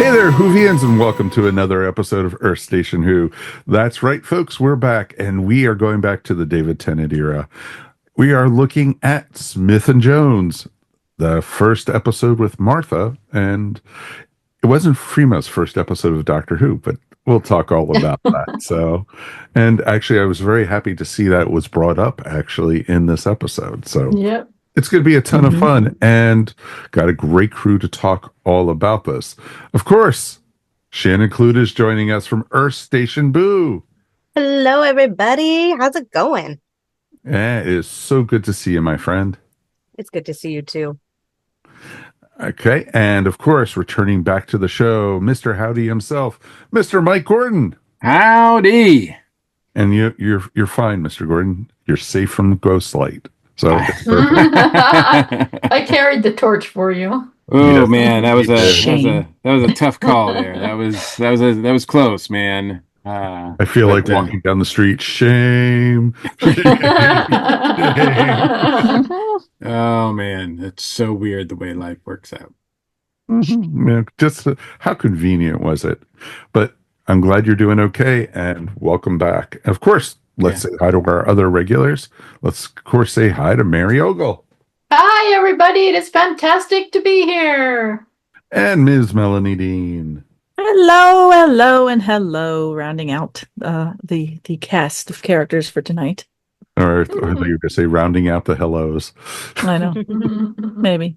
Hey there, Whovians, and welcome to another episode of Earth Station Who. That's right, folks, we're back, and we are going back to the David Tennant era. We are looking at Smith and Jones, the first episode with Martha, and it wasn't Fremo's first episode of Doctor Who, but we'll talk all about that. So, and actually, I was very happy to see that was brought up actually in this episode. So, Yep. it's going to be a ton of fun, and got a great crew to talk all about this. Of course, Shannon Clute is joining us from Earth Station Boo. Hello, everybody. How's it going? It is so good to see you, my friend. It's good to see you too. Okay, and of course, returning back to the show, Mr. Howdy himself, Mr. Mike Gordon. Howdy. And you're fine, Mr. Gordon. You're safe from Ghostlight. So I carried the torch for you. Oh man, that was a tough call there. That was close, man. I feel like walking down the street. Shame. Oh man, it's so weird the way life works out. Yeah, just how convenient was it? But I'm glad you're doing okay, and welcome back. Of course, let's say hi to our other regulars. Let's, of course, say hi to Mary Ogle. Hi, everybody. It is fantastic to be here. And Ms. Melanie Dean. Hello, and hello. Rounding out the cast of characters for tonight. Or I thought you were going to say rounding out the hellos. I know. Maybe.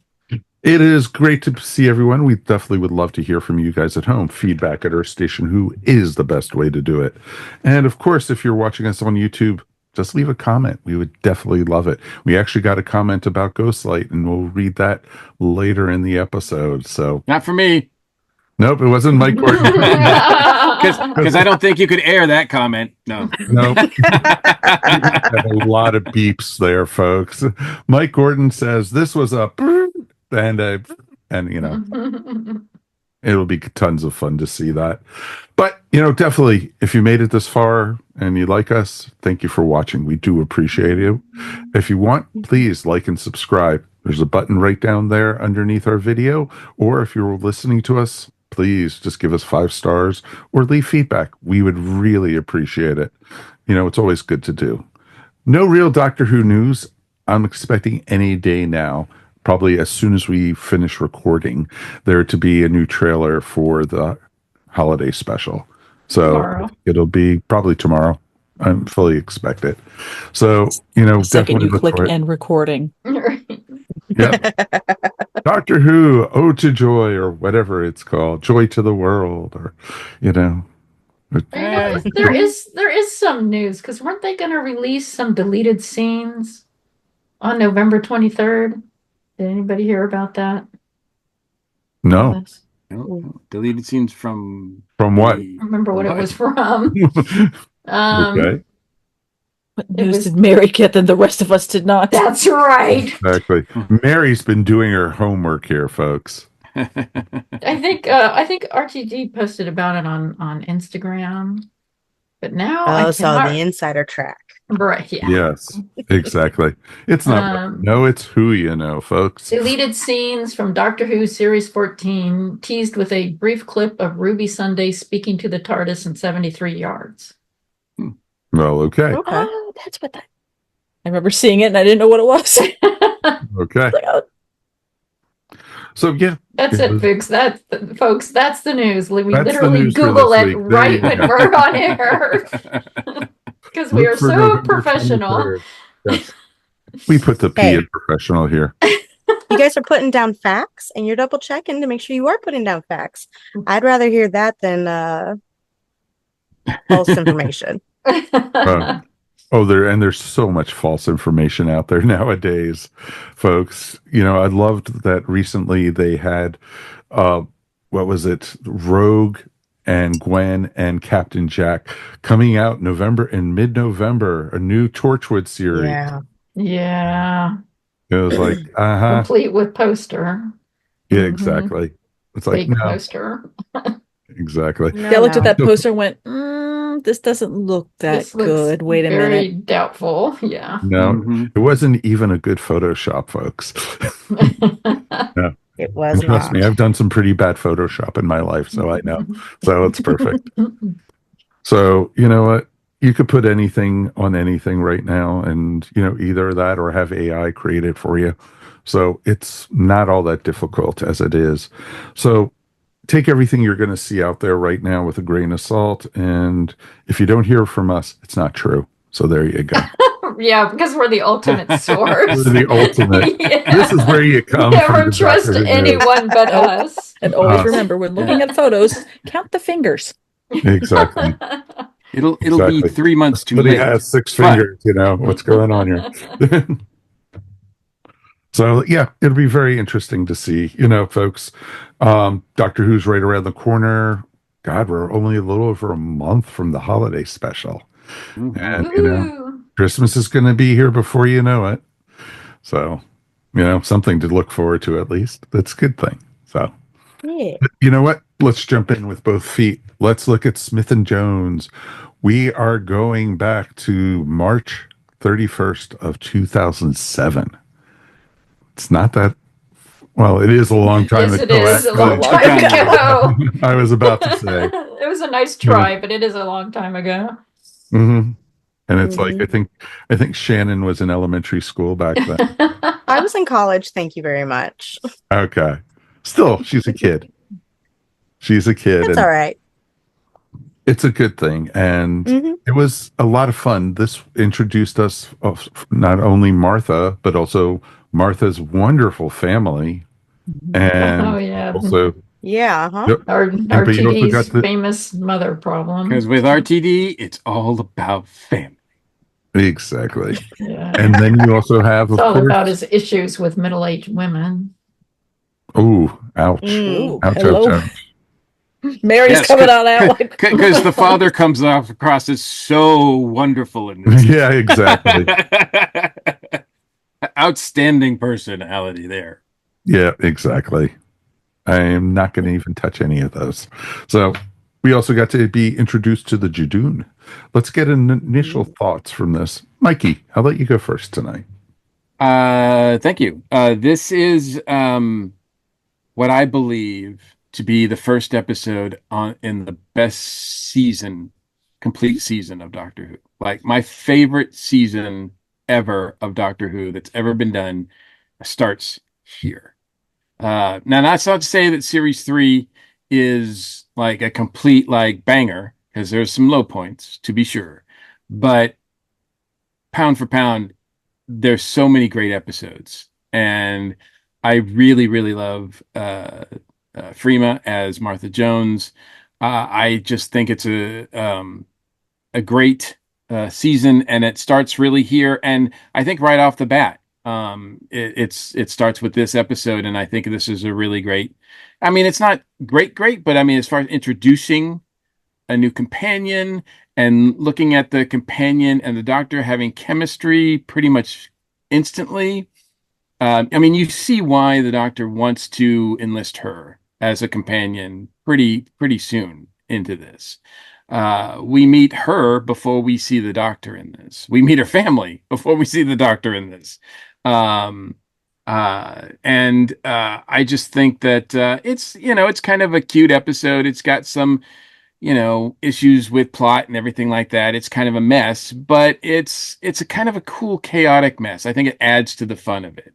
It is great to see everyone. We definitely would love to hear from you guys at home. Feedback at Earth Station Who is the best way to do it. And of course, if you're watching us on YouTube, just leave a comment. We would definitely love it. We actually got a comment about Ghostlight, and we'll read that later in the episode. So Not for me. Nope, it wasn't Mike Gordon. Because I don't think you could air that comment. No. Nope. A lot of beeps there, folks. Mike Gordon says this was a and you know, it'll be tons of fun to see that. But definitely, if you made it this far and you like us, thank you for watching. We do appreciate you. If you want, please like and subscribe. There's a button right down there underneath our video. Or if you're listening to us, please just give us 5 stars or leave feedback. We would really appreciate it. It's always good to do. No real Doctor Who news. I'm expecting any day now, probably as soon as we finish recording, there to be a new trailer for the holiday special. So Tomorrow. It'll be probably tomorrow. I fully expect it. So, The second definitely you click look for it. end recording. Yep. Doctor Who, Ode to Joy, or whatever it's called, Joy to the World, or There is some news, because weren't they going to release some deleted scenes on November 23rd? Did anybody hear about that? No. No. Deleted scenes from What? I don't remember what it was from. Okay. What news did Mary get that the rest of us did not? That's right. Exactly. Mary's been doing her homework here, folks. I think RTG posted about it on Instagram, but now I So cannot. the insider track. Right, yeah. Yes, exactly. It's not. No, it's who folks. Deleted scenes from Doctor Who Series 14, teased with a brief clip of Ruby Sunday speaking to the TARDIS in 73 yards. Well, okay. Oh, that's what that. I remember seeing it and I didn't know what it was. Okay. Like, oh, So, yeah. That's it, folks. That's the news. We That's the literally news for Google this it week. There right you when go. we're on air. Because we Look are for so November professional. 23rd. Yes. We put the P Hey. in professional here. You guys are putting down facts and you're double checking to make sure you are putting down facts. I'd rather hear that than false information. There's so much false information out there nowadays, folks. I loved that recently they had, what was it? Rogue and Gwen and Captain Jack coming out mid-November, a new Torchwood series. Yeah. Yeah. It was like, Complete with poster. yeah, exactly. It's like, Big no, poster. exactly. I looked at that poster and went, this doesn't look that This looks good. Wait a very minute. doubtful. Yeah. No, it wasn't even a good Photoshop, folks. No. It was And trust me, not. I've done some pretty bad Photoshop in my life, so I know. So it's perfect. So, you know what? You could put anything on anything right now, and, either that or have AI create it for you. So it's not all that difficult as it is. So take everything you're going to see out there right now with a grain of salt. And if you don't hear from us, it's not true. So there you go. Yeah, because we're the ultimate source. We're the ultimate. Yeah. This is where you come from. Never the trust Doctor Who knows. anyone but us. And always Uh, remember, when looking at photos, count the fingers. Exactly. It'll be Exactly. 3 months too Somebody late. has six But- fingers. What's going on here? So yeah, it'll be very interesting to see. Folks, Doctor Who's right around the corner. God, we're only a little over a month from the holiday special, and Ooh. Christmas is going to be here before you know it. So, something to look forward to at least. That's a good thing. So, Yeah. you know what? Let's jump in with both feet. Let's look at Smith and Jones. We are going back to March 31st of 2007. It's not that, well, it is a long time Yes, it ago. is a actually. long time ago. I was about to say. It was a nice try, but it is a long time ago. hmm And it's like, Mhm. I think Shannon was in elementary school back then. I was in college. Thank you very much. Okay. Still, she's a kid. She's a kid. That's and all right. It's a good thing. And Mhm. it was a lot of fun. This introduced us of not only Martha, but also Martha's wonderful family. And Oh, yeah. also, Yeah. Huh. yep, but you also got RTD's the, famous mother problem. Because with RTD, it's all about family. exactly. Yeah. And then you also have, It's of all course, about his issues with middle-aged women. oh, ouch. Mm. Ouch, Hello. ouch, ouch. Mary's Yes, coming on out like Because the father comes off across as so wonderful in this. Yeah, exactly. Outstanding personality there. Yeah, exactly. I am not going to even touch any of those. So we also got to be introduced to the Judoon. Let's get an initial thoughts from this. Mikey, I'll let you go first tonight. Thank you. This is what I believe to be the first episode in the best season, complete season of Doctor Who. Like my favorite season ever of Doctor Who that's ever been done starts here. Now that's not to say that series 3 is like a complete like banger, because there's some low points to be sure, but pound for pound, there's so many great episodes, and I really, really love Freema as Martha Jones. I just think it's a great season, and it starts really here. And I think right off the bat, it starts with this episode, and I think this is a really great. I mean, it's not great, but I mean, as far as introducing a new companion and looking at the companion and the Doctor having chemistry pretty much instantly. I mean, you see why the Doctor wants to enlist her as a companion pretty soon into this. We meet her before we see the Doctor in this. We meet her family before we see the Doctor in this. I just think that it's kind of a cute episode. It's got some issues with plot and everything like that. It's kind of a mess, but it's a kind of a cool, chaotic mess. I think it adds to the fun of it.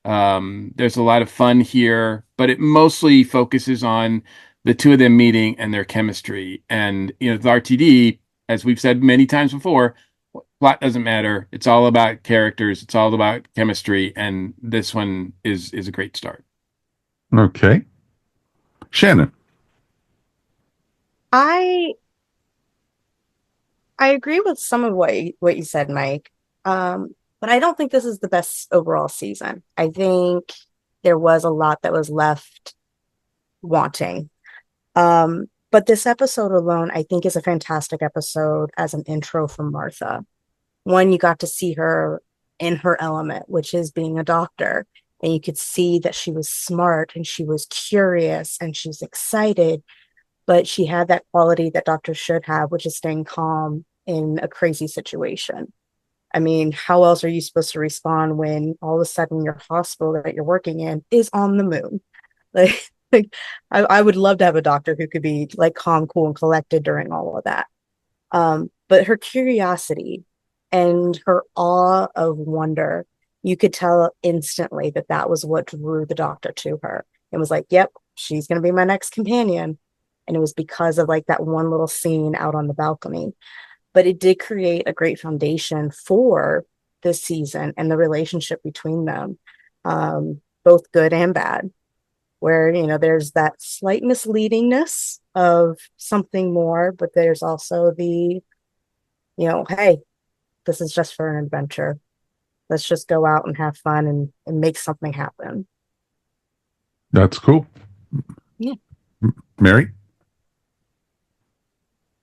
There's a lot of fun here, but it mostly focuses on the two of them meeting and their chemistry. And the RTD, as we've said many times before, plot doesn't matter. It's all about characters. It's all about chemistry, and this one is a great start. Okay. Shannon. I agree with some of what you said, Mike. But I don't think this is the best overall season. I think there was a lot that was left wanting. But this episode alone, I think, is a fantastic episode as an intro for Martha. One, you got to see her in her element, which is being a doctor. And you could see that she was smart and she was curious and she's excited. But she had that quality that doctors should have, which is staying calm in a crazy situation. I mean, how else are you supposed to respond when all of a sudden your hospital that you're working in is on the moon? Like I would love to have a doctor who could be like calm, cool, and collected during all of that. But her curiosity and her awe of wonder, you could tell instantly that that was what drew the doctor to her. It was like, yep, she's going to be my next companion. And it was because of like that one little scene out on the balcony. But it did create a great foundation for this season and the relationship between them, both good and bad, where, there's that slight misleadingness of something more, but there's also the, hey, this is just for an adventure. Let's just go out and have fun and make something happen. That's cool. Yeah. Mary?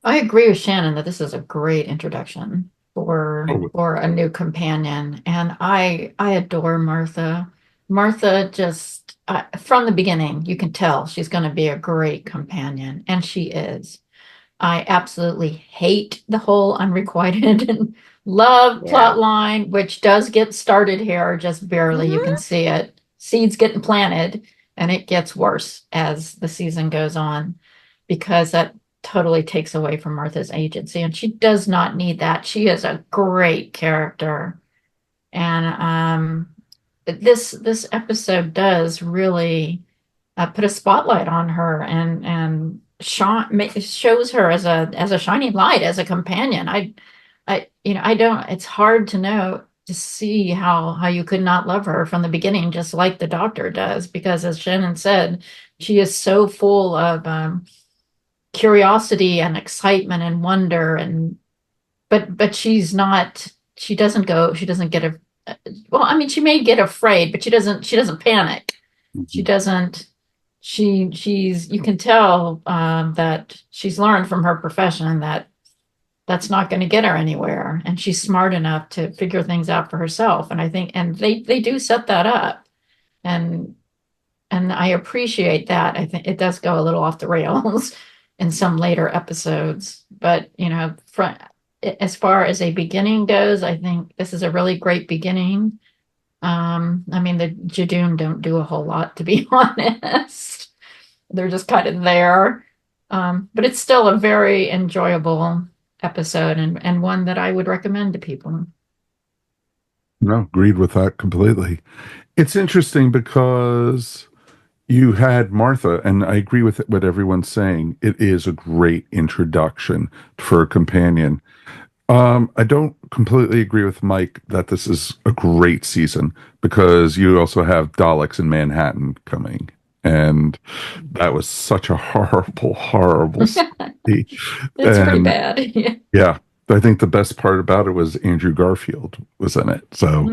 I agree with Shannon that this is a great introduction for Oh. for a new companion, and I adore Martha. Martha just from the beginning, you can tell she's going to be a great companion, and she is. I absolutely hate the whole unrequited and love plot line, which does get started here just barely. You can see it. Seeds getting planted, and it gets worse as the season goes on because that totally takes away from Martha's agency, and she does not need that. She is a great character, and this episode does really put a spotlight on her and shows her as a shining light, as a companion. I don't. It's hard to know to see how you could not love her from the beginning, just like the doctor does, because as Shannon said, she is so full of curiosity and excitement and wonder, and but she's not. She doesn't get a. Well, I mean, she may get afraid, but she doesn't panic. She doesn't. She's you can tell that she's learned from her profession that that's not going to get her anywhere, and she's smart enough to figure things out for herself. And I think, and they do set that up, and I appreciate that. I think it does go a little off the rails in some later episodes, but as far as a beginning goes, I think this is a really great beginning. I mean, the Judoon don't do a whole lot, to be honest. They're just kind of there. But it's still a very enjoyable episode, and one that I would recommend to people. No, agreed with that completely. It's interesting because you had Martha, and I agree with what everyone's saying. It is a great introduction for a companion. I don't completely agree with Mike that this is a great season because you also have Daleks in Manhattan coming, and that was such a horrible, horrible story. It's pretty And bad. Yeah. yeah, I think the best part about it was Andrew Garfield was in it. So,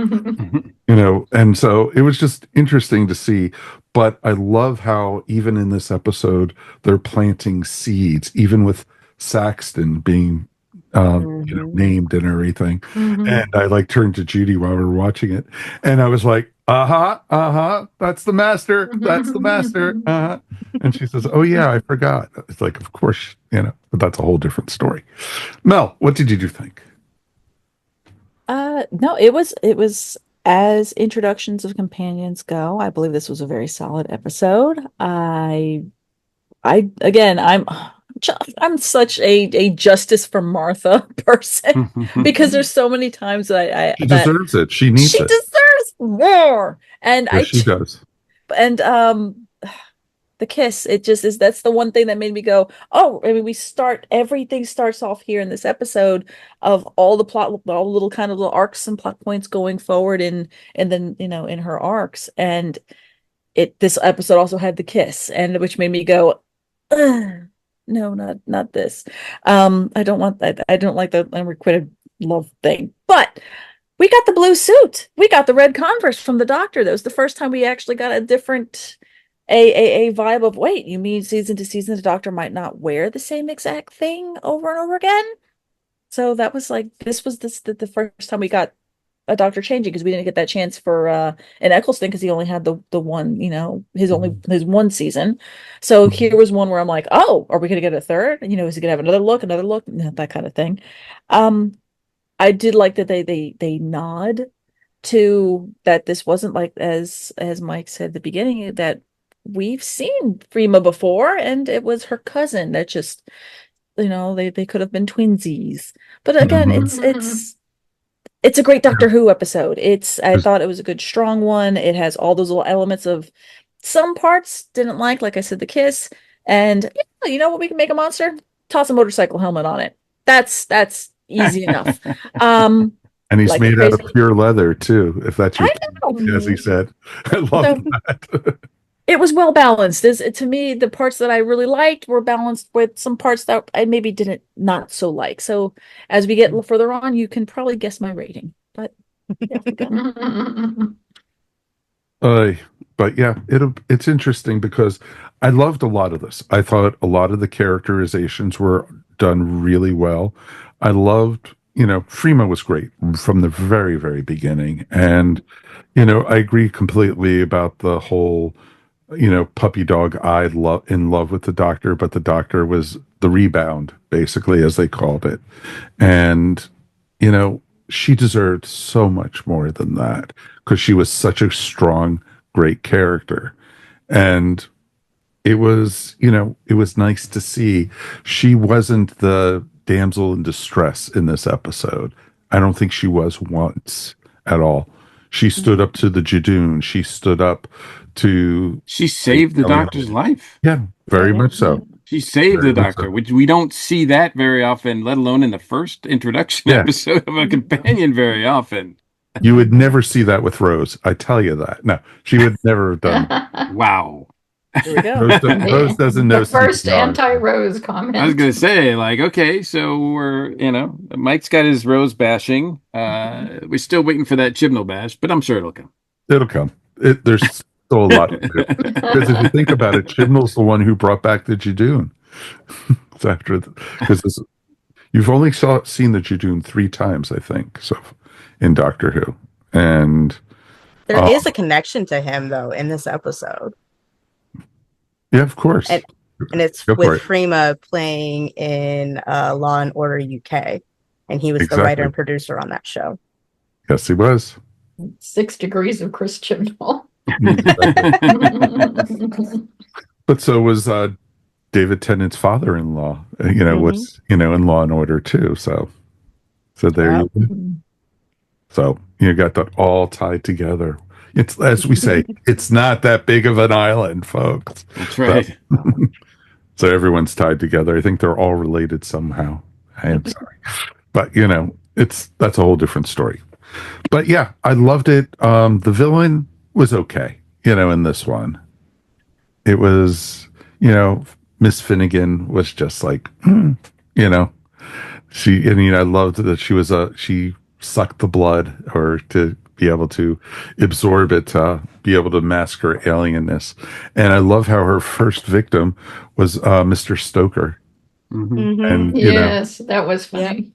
and so it was just interesting to see. But I love how even in this episode, they're planting seeds, even with Saxton being named and everything. And I like turned to Judy while we were watching it, and I was like, that's the master. That's the master. And she says, oh yeah, I forgot. It's like, of course, but that's a whole different story. Mel, what did you think? No, it was as introductions of companions go. I believe this was a very solid episode. I again, I'm such a justice for Martha person because there's so many times that She deserves it. She needs she it. deserves more, and Yes, she does. and the kiss, it just is, that's the one thing that made me go, oh, I mean, everything starts off here in this episode of all the plot, all the little kind of little arcs and plot points going forward and then in her arcs, and this episode also had the kiss, and which made me go, ugh, no, not this. I don't want that. I don't like the unrequited love thing, but we got the blue suit. We got the red Converse from the doctor. That was the first time we actually got a different a vibe of, wait, you mean season to season the doctor might not wear the same exact thing over and over again? So that was like, this was the first time we got a doctor changing, because we didn't get that chance for in Eccleston, because he only had the one, his one season. So here was one where I'm like, oh, are we gonna get a third? Is he gonna have another look, that kind of thing. I did like that they nod to that this wasn't like, as Mike said at the beginning, that we've seen Frima before, and it was her cousin that just, they could have been twinsies. But again, it's a great Doctor Who episode. I thought it was a good, strong one. It has all those little elements of some parts didn't like I said, the kiss. And you know what? We can make a monster. Toss a motorcycle helmet on it. That's easy enough. And he's like made out of crazy. pure leather too, if that's your I know. as he said. I love So that. it was well balanced. To me, the parts that I really liked were balanced with some parts that I maybe didn't not so like. So as we get further on, you can probably guess my rating. But yeah, we're done. But yeah, it's interesting because I loved a lot of this. I thought a lot of the characterizations were done really well. I loved, Freema was great from the very, very beginning. And, I agree completely about the whole, puppy dog eyed in love with the doctor, but the doctor was the rebound, basically, as they called it. And, she deserved so much more than that because she was such a strong, great character. And it was nice to see she wasn't the damsel in distress in this episode. I don't think she was once at all. She stood up to the Judoon. She stood up to. She saved the doctor's life. Yeah, very much so. She saved Very the much doctor, so. which we don't see that very often, let alone in the first introduction Yeah. episode of a companion very often. You would never see that with Rose. I tell you that. No, she would never have done that. Wow. Here we go. Rose doesn't know The first CPR. anti-Rose comment. I was gonna say, okay, so Mike's got his rose bashing. We're still waiting for that Chibnall bash, but I'm sure it'll come. It'll come. There's still a lot to do. Because if you think about it, Chibnall's the one who brought back the Judoon. It's after because you've only seen the Judoon 3 times, I think, so in Doctor Who, and There is a connection to him though in this episode, yeah, of course, and it's Go for with it. Freema playing in Law and Order UK, and he was the Exactly. writer and producer on that show. Yes, he was. 6 degrees of Chris Chibnall. But so was David Tennant's father-in-law. Was in Law and Order too. So there Yep. you go. So you got that all tied together. It's, as we say, it's not that big of an island, folks. That's right. So everyone's tied together. I think they're all related somehow. I am sorry, but that's a whole different story. But yeah, I loved it. The villain was okay. In this one, it was Miss Finnegan was just like she I loved that she sucked the blood or to be able to absorb it, be able to mask her alienness. And I love how her first victim was Mr. Stoker. Mhm. And Yes, that was funny.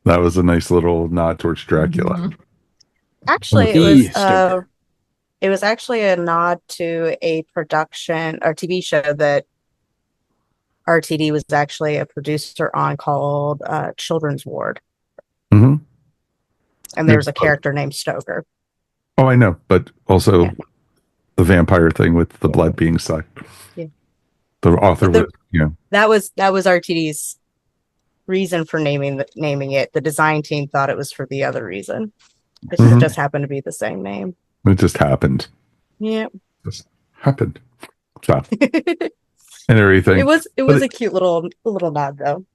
that was a nice little nod towards Dracula. Mhm. Actually, Stoker. it was actually a nod to a production or TV show that RTD was actually a producer on called Children's Ward. Hmm. And there was a character named Stoker. Oh, I know, but also Yeah. the vampire thing with the blood being sucked. Yeah. The author But was, That was RTD's reason for naming it. The design team thought it was for the other reason. It Mhm. just happened to be the same name. it just happened. Yeah. Just happened. So, and everything. It was But a cute little nod though.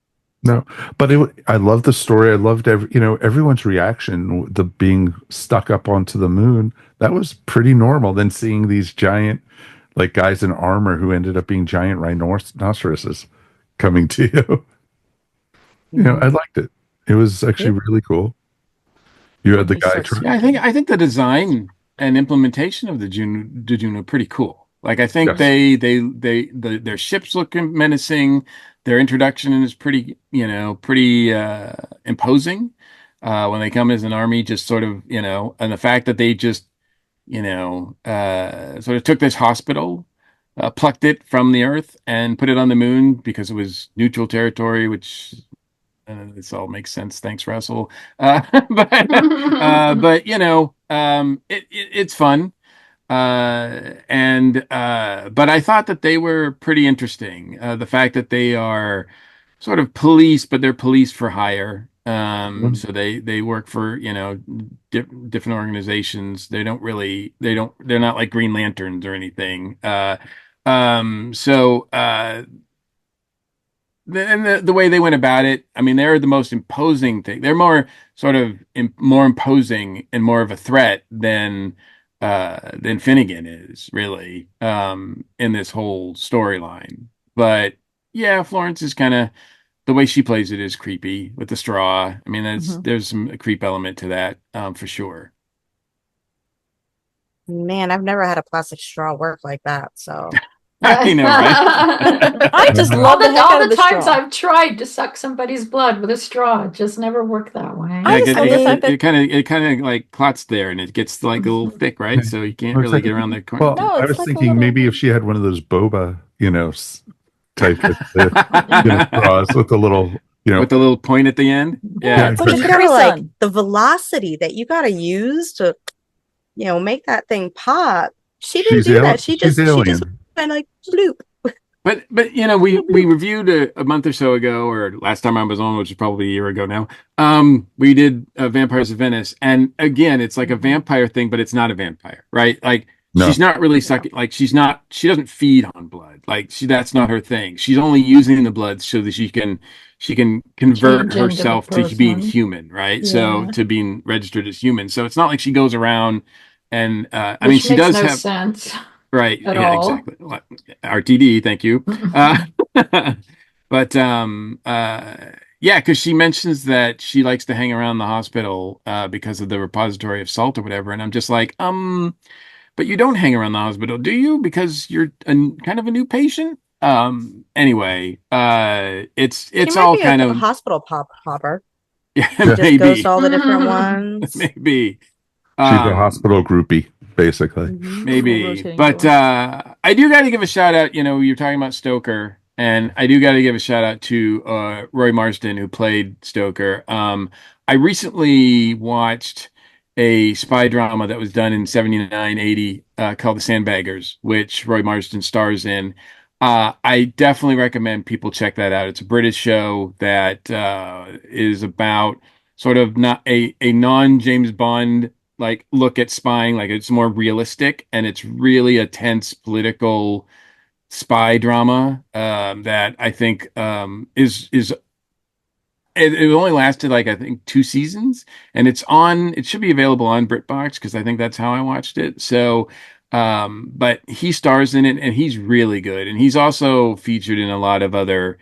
No, but I love the story. I loved everyone's reaction, the being stuck up onto the moon. That was pretty normal. Then seeing these giant, like guys in armor who ended up being giant rhinoceroses coming to you. I liked it. It was actually really cool. You had the guy. Yeah, I think the design and implementation of the Judoon are pretty cool. Like I think Yes. their ships look menacing. Their introduction is pretty imposing. When they come as an army, just sort of, and the fact that they just, sort of took this hospital, plucked it from the Earth and put it on the moon because it was neutral territory, which this all makes sense. Thanks, Russell. But it's fun. But I thought that they were pretty interesting. The fact that they are sort of police, but they're police for hire. So they work for, different organizations. They're not like Green Lanterns or anything. The way they went about it, I mean, they're the most imposing thing. They're more sort of more imposing and more of a threat than Finnegan is really in this whole storyline. But yeah, Florence is kind of the way she plays it is creepy with the straw. I mean, there's some creep element to that for sure. Man, I've never had a plastic straw work like that. So I know, right? I just love the heck all out of the the times straw. I've tried to suck somebody's blood with a straw, it just never worked that way. I just love the fact that it kind of like clots there, and it gets like a little thick, right? So you can't really get around the corner. Well, No, I it's was like a thinking little- maybe if she had one of those boba, type of straws with the little, with the little point at the end. Yeah, it's like a you Capri gotta like Sun. the velocity that you gotta use to, make that thing pop. She didn't do that. She just alien. kind of like bloop. But we reviewed a month or so ago, or last time I was on, which is probably a year ago now. We did Vampires of Venice, and again, it's like a vampire thing, but it's not a vampire, right? Like No. she's not really sucking. Like she doesn't feed on blood. Like that's not her thing. She's only using the blood so that she can convert Change into the herself to being person. human, right? So Yeah. to being registered as human. So it's not like she goes around and I mean, Which she makes does no have. sense. Right. At Yeah, all. exactly. RTD, thank you. But yeah, because she mentions that she likes to hang around the hospital because of the repository of salt or whatever, and I'm just like, but you don't hang around the hospital, do you? Because you're kind of a new patient. Anyway, it's She might all be kind a of hospital popper. yeah, Just goes maybe, to all the different ones. maybe. She's a hospital groupie, basically. Maybe, rotating but door. I do got to give a shout out. You're talking about Stoker, and I do got to give a shout out to Roy Marsden who played Stoker. I recently watched a spy drama that was done in 79, 80 called The Sandbaggers, which Roy Marsden stars in. I definitely recommend people check that out. It's a British show that is about sort of not a non James Bond like look at spying. Like it's more realistic, and it's really a tense political spy drama that I think is it only lasted like I think 2 seasons, and it should be available on BritBox because I think that's how I watched it. So but he stars in it and he's really good, and he's also featured in a lot of other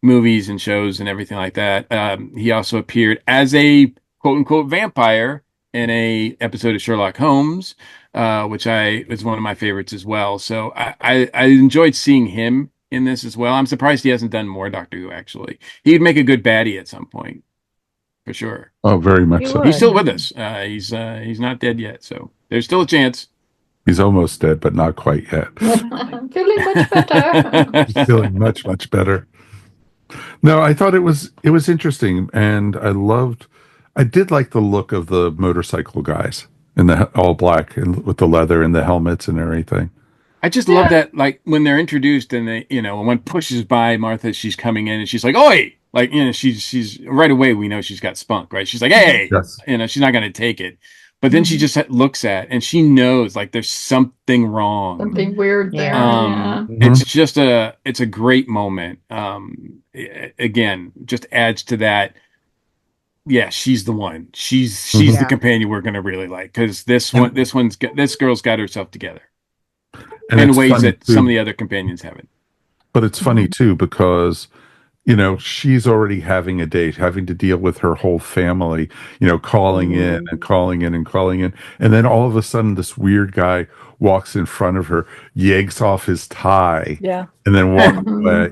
movies and shows and everything like that. He also appeared as a quote unquote vampire in a episode of Sherlock Holmes, which is one of my favorites as well. So I enjoyed seeing him in this as well. I'm surprised he hasn't done more Doctor Who, actually. He'd make a good baddie at some point, for sure. Oh, very much You so. would. He's still with us. He's not dead yet, so there's still a chance. He's almost dead, but not quite yet. Feeling much better. He's feeling much, much better. No, I thought it was interesting, and I did like the look of the motorcycle guys in the all black and with the leather and the helmets and everything. I just love that, like when they're introduced and they, when one pushes by Martha, she's coming in and she's like, "Oi!" Like, she's right away. We know she's got spunk, right? She's like, "Hey!" Yes. She's not going to take it. But then she just looks at and she knows like there's something wrong. Something weird there. Yeah. Yeah. It's a great moment. Again, just adds to that. Yeah, she's the one. She's the Yeah. companion we're going to really like because this girl's got herself together And in it's ways funny, that some of too. the other companions haven't. But it's funny too because she's already having a date, having to deal with her whole family, calling in and calling in and calling in. And then all of a sudden, this weird guy walks in front of her, yanks off his tie, Yeah. and then walks away.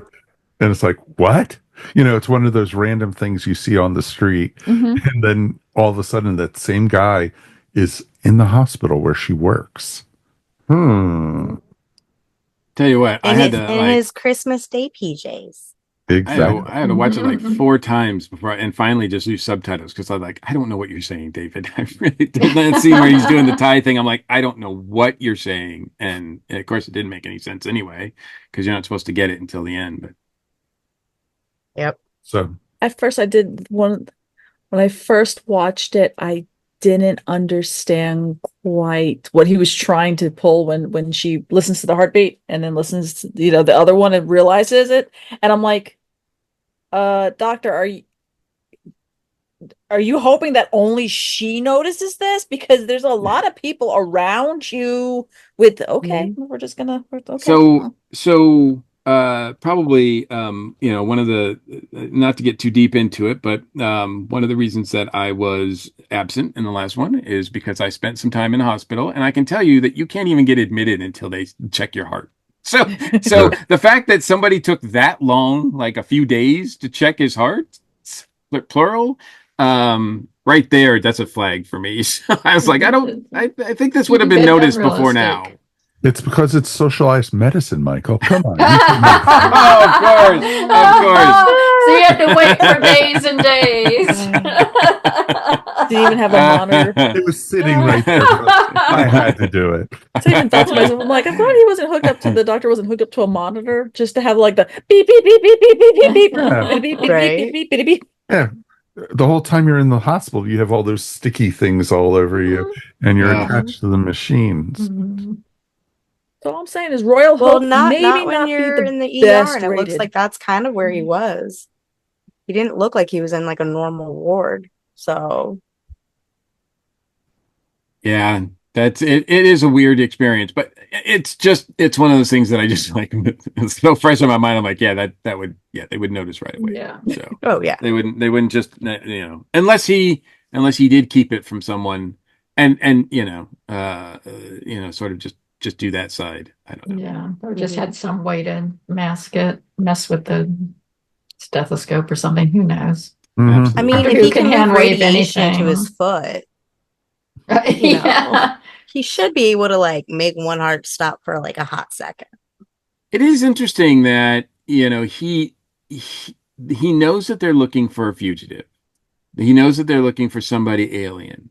And it's like, what? It's one of those random things you see on the street. Mhm. And then all of a sudden, that same guy is in the hospital where she works. Tell you what, I had to in like. his Christmas Day PJs. Exactly. I had to watch it like 4 times before, and finally just use subtitles because I'm like, I don't know what you're saying, David. I really did that scene where he's doing the tie thing. I'm like, I don't know what you're saying, and of course, it didn't make any sense anyway because you're not supposed to get it until the end. But Yep. So At first, I did one when I first watched it. I didn't understand quite what he was trying to pull when she listens to the heartbeat and then listens to, the other one and realizes it. And I'm like, doctor, are you hoping that only she notices this? Because there's a lot of people around you with, okay, we're just gonna, okay. Probably one of the not to get too deep into it, but one of the reasons that I was absent in the last one is because I spent some time in the hospital, and I can tell you that you can't even get admitted until they check your heart. So the fact that somebody took that long, like a few days to check his heart, plural, right there, that's a flag for me. So I was like, I think this would have been noticed before now. it's because it's socialized medicine, Michael. Come on. Oh, of course. So you had to wait for days and days. Didn't even have a monitor. It was sitting right there. I had to do it. So I even thought to myself, I'm like, I'm glad he wasn't hooked up to the doctor wasn't hooked up to a monitor just to have like the beep beep beep beep beep beep beep beep Yeah. beep beep beep Right. beep beep beep beep. Yeah. The whole time you're in the hospital, you have all those sticky things all over you, and you're Yeah. attached to the machines. So all I'm saying is Royal Well, Hope not maybe when not you're be in the the ER, best and it looks rated. like that's kind of where he was. He didn't look like he was in like a normal ward. So Yeah, that's it. It is a weird experience, but it's one of those things that I just like. It's so fresh in my mind. I'm like, yeah, they would notice right away. Yeah. So oh yeah. they wouldn't just unless he did keep it from someone and sort of just do that side. I don't know. Yeah. Or just had some way to mask it, mess with the stethoscope or something. Who knows? Mhm. I mean, Doctor if Who he can can move hand wave radiation into his anything. foot, you know, Yeah. he should be able to like make one heart stop for like a hot second. It is interesting that he knows that they're looking for a fugitive. He knows that they're looking for somebody alien,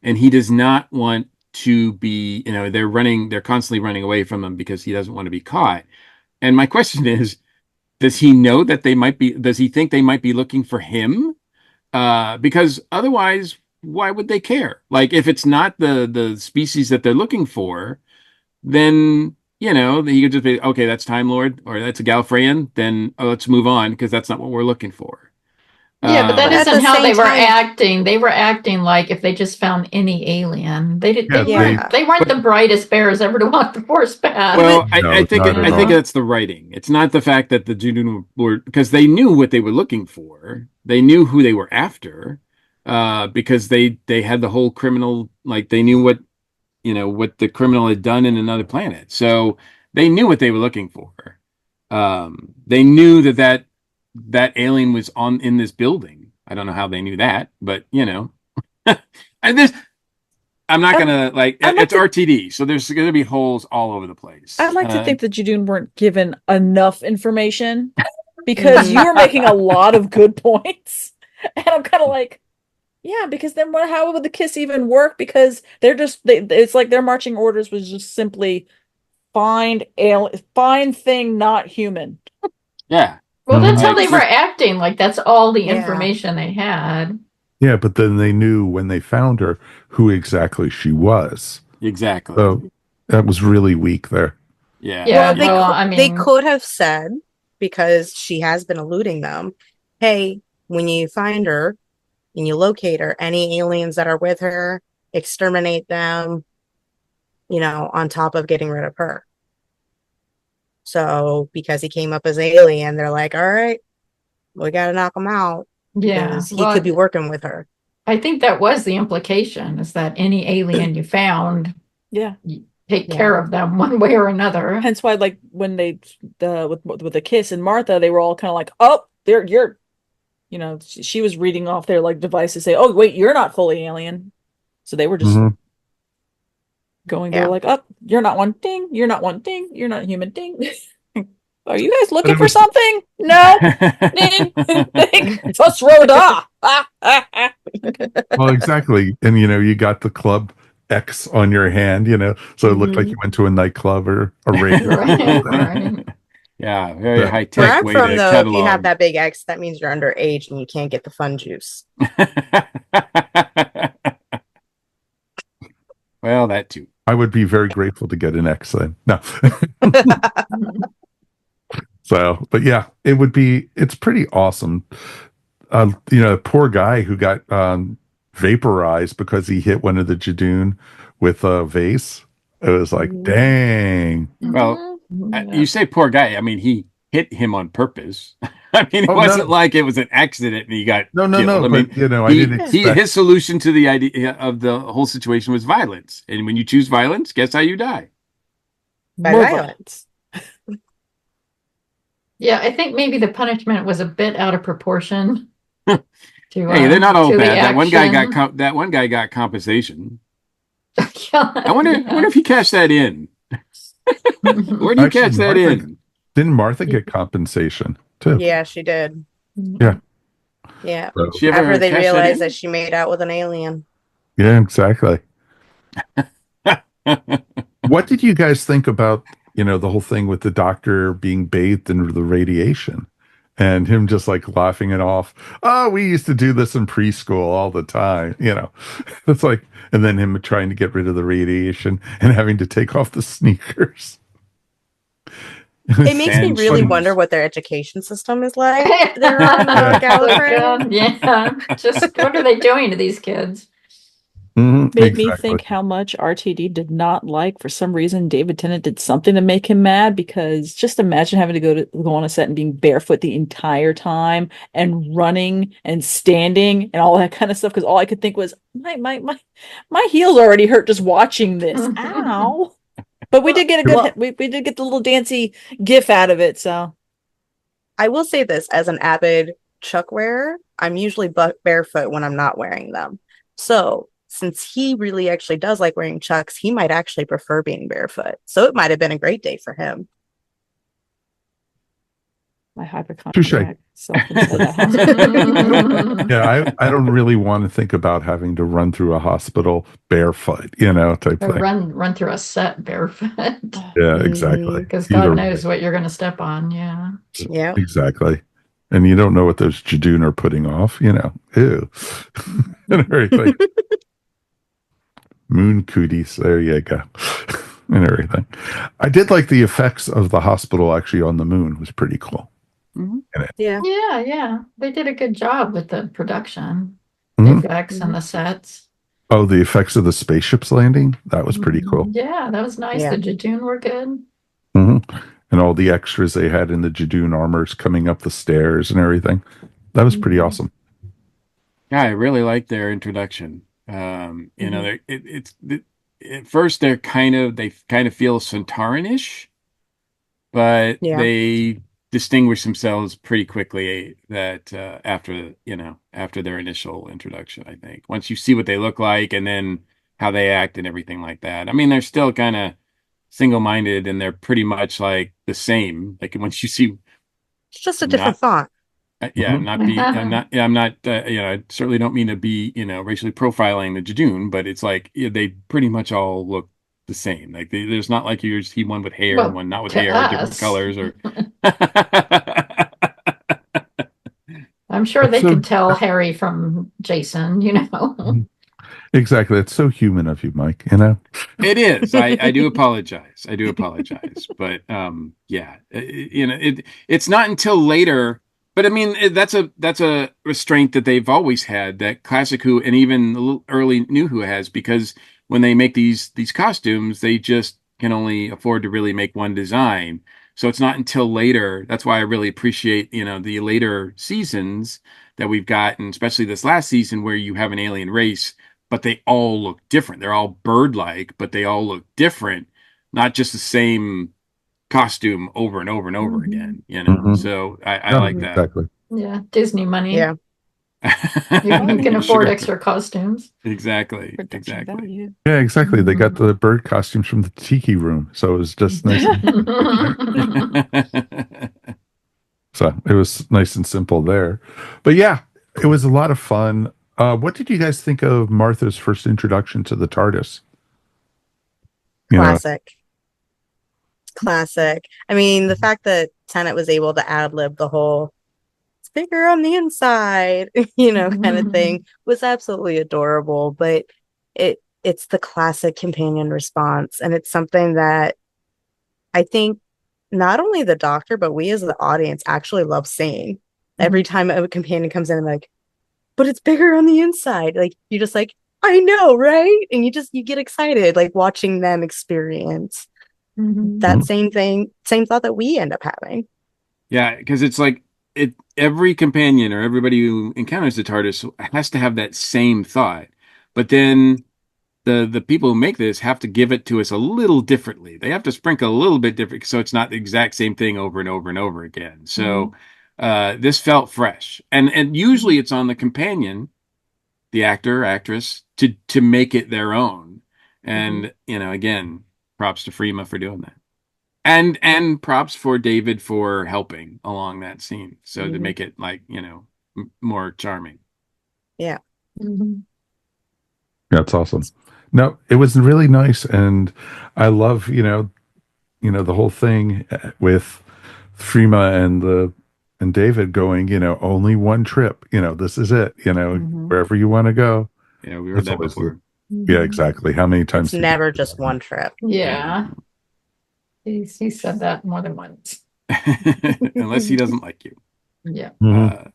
and he does not want to be, they're constantly running away from him because he doesn't want to be caught. And my question is, does he know that does he think they might be looking for him? Because otherwise, why would they care? Like, if it's not the species that they're looking for, then, he could just be, okay, that's Time Lord or that's a Gallifreyan, then let's move on because that's not what we're looking for. Yeah, but that But at isn't the how they same were time- acting. They were acting like if they just found any alien. They did. They Yeah, weren't. They weren't the brightest bears ever to walk the Force path. Well, No, I think not at I think all. that's the writing. It's not the fact that the Judoon were because they knew what they were looking for. They knew who they were after, because they had the whole criminal, like they knew what the criminal had done in another planet. So they knew what they were looking for. They knew that alien was in this building. I don't know how they knew that, but and this. I'm not gonna it's RTD, so there's gonna be holes all over the place. I'd like to think the Judoon weren't given enough information because you were making a lot of good points. And I'm kind of like, yeah, because then how would the kiss even work? Because it's like their marching orders was just simply find thing not human. Yeah. Well, that's how Like, they were acting. Like that's all the Yeah. information they had. Yeah, but then they knew when they found her who exactly she was. exactly. So that was really weak there. Yeah. Yeah. Well, well, I they mean, could have said, because she has been eluding them, hey, when you find her and you locate her, any aliens that are with her, exterminate them, on top of getting rid of her. So because he came up as alien, they're like, all right, we got to knock him out. yeah. Because he Well, could be working with her. I think that was the implication: is that any alien you found, Yeah. take care of them one way or another. Hence why, like when they with the kiss and Martha, they were all kind of like, oh, you're she was reading off their like device to say, oh wait, you're not fully alien. So they were just going there like, oh, you're not one, ding, you're not one, ding, you're not human, ding. Are you guys But looking it for was something? No. Just Rhoda. well, exactly. And you got the club X on your hand, so it looked like you went to a nightclub or a rave. Right. Yeah, very Yeah. high Where tech I'm way from, to though, if you have catalog. that big X, that means you're underage and you can't get the fun juice. Well, that too. I would be very grateful to get an X then. No. So, but yeah, it's pretty awesome. Poor guy who got vaporized because he hit one of the Judoon with a vase. It was like, dang. Well, Yeah. you say poor guy. I mean, he hit him on purpose. I mean, it Oh, wasn't no. like it was an accident and he got No, killed. I mean, but I didn't expect. his solution to the idea of the whole situation was violence. And when you choose violence, guess how you die? By More violence. Yeah, I think maybe the punishment was a bit out of proportion. Hey, they're not all to the bad. action. That one guy got compensation. Yeah, I wonder if he cashed that in. Where do you Actually, catch that in? Didn't Martha get compensation too? Yeah, she did. Yeah. Yeah. So, She ever After they cashed realized that that she made out with an alien. yeah, exactly. in? What did you guys think about, the whole thing with the doctor being bathed in the radiation and him just like laughing it off? Oh, we used to do this in preschool all the time, It's like, and then him trying to get rid of the radiation and having to take off the sneakers. It makes me Sand really shoes. wonder what their education system is like. They're on Gallifrey. Yeah, just what are they doing to these kids? Made me think how much RTD did not like. For some reason, David Tennant did something to make him mad, because just imagine having to go on a set and being barefoot the entire time and running and standing and all that kind of stuff. Because all I could think was, my heels already hurt just watching this. Ow! But we did get a good. We did get the little dancey gif out of it. So I will say this, as an avid Chuck wearer, I'm usually barefoot when I'm not wearing them. So since he really actually does like wearing Chucks, he might actually prefer being barefoot. So it might have been a great day for him. my hypochondriac self. Yeah, I don't really want to think about having to run through a hospital barefoot, type Or thing. run through a set barefoot. Yeah, exactly. Because God knows what you're going to step on. Yeah. Yeah. Exactly. And you don't know what those Judoon are putting off, ew. And everything. Moon cooties, there you go. And everything. I did like the effects of the hospital actually on the moon. It was pretty cool. Mhm. Yeah. Yeah. They did a good job with the production, Mhm. the effects and the sets. Oh, the effects of the spaceships landing? That was pretty cool. Yeah, that was nice. Yeah. The Judoon were good. Mm-hmm. And all the extras they had in the Judoon armors coming up the stairs and everything. That was pretty awesome. Yeah, I really like their introduction. At first they kind of feel Centauran-ish, but Yeah. they distinguish themselves pretty quickly that after their initial introduction, I think. Once you see what they look like and then how they act and everything like that. I mean, they're still kind of single-minded and they're pretty much like the same. Like once you see, It's just a different font. Mhm. I'm not, I certainly don't mean to be, racially profiling the Judoon, but it's like they pretty much all look the same. Like there's not like you see one with hair and one not with to hair, different us. colors or. I'm sure they So- could tell Harry from Jason, Exactly. It's so human of you, Mike, It is. I do apologize. But it's not until later. But I mean, that's a restraint that they've always had, that Classic Who and even the little early New Who has, because when they make these costumes, they just can only afford to really make one design. So it's not until later. That's why I really appreciate, the later seasons that we've gotten, especially this last season where you have an alien race, but they all look different. They're all bird-like, but they all look different, not just the same costume over and over and over again, Mhm. So I No, like that. exactly. Yeah, Disney money. Yeah. You can afford Sure. extra costumes. Exactly. Production Exactly. value. Yeah, exactly. They got Mhm. the bird costumes from the tiki room, so it was just nice. So it was nice and simple there. But yeah, it was a lot of fun. What did you guys think of Martha's first introduction to the TARDIS? You know, Classic. Classic. I mean, the fact that Tennant was able to ad lib the whole "it's bigger on the inside," kind of thing was absolutely adorable. But it's the classic companion response, and it's something that I think not only the Doctor, but we as the audience actually love seeing. Every time a companion comes in, like, but it's bigger on the inside. Like you're just like, I know, right? And you get excited, like watching them experience that Mhm. same thought that we end up having. Yeah, because it's like every companion or everybody who encounters the TARDIS has to have that same thought. But then the people who make this have to give it to us a little differently. They have to sprinkle a little bit different so it's not the exact same thing over and over and over again. So this felt fresh. And usually it's on the companion, the actor, actress, to make it their own. And again, props to Freema for doing that. And props for David for helping along that scene. So to make it like, more charming. Yeah. That's awesome. No, it was really nice, and I love the whole thing with Freema and David going, only one trip. This is it. Wherever you want to go. Yeah, we heard It's that always before. yeah, exactly. How many times? It's never just one trip. Yeah. He said that more than once. Unless he doesn't like you. Yeah. Mhm.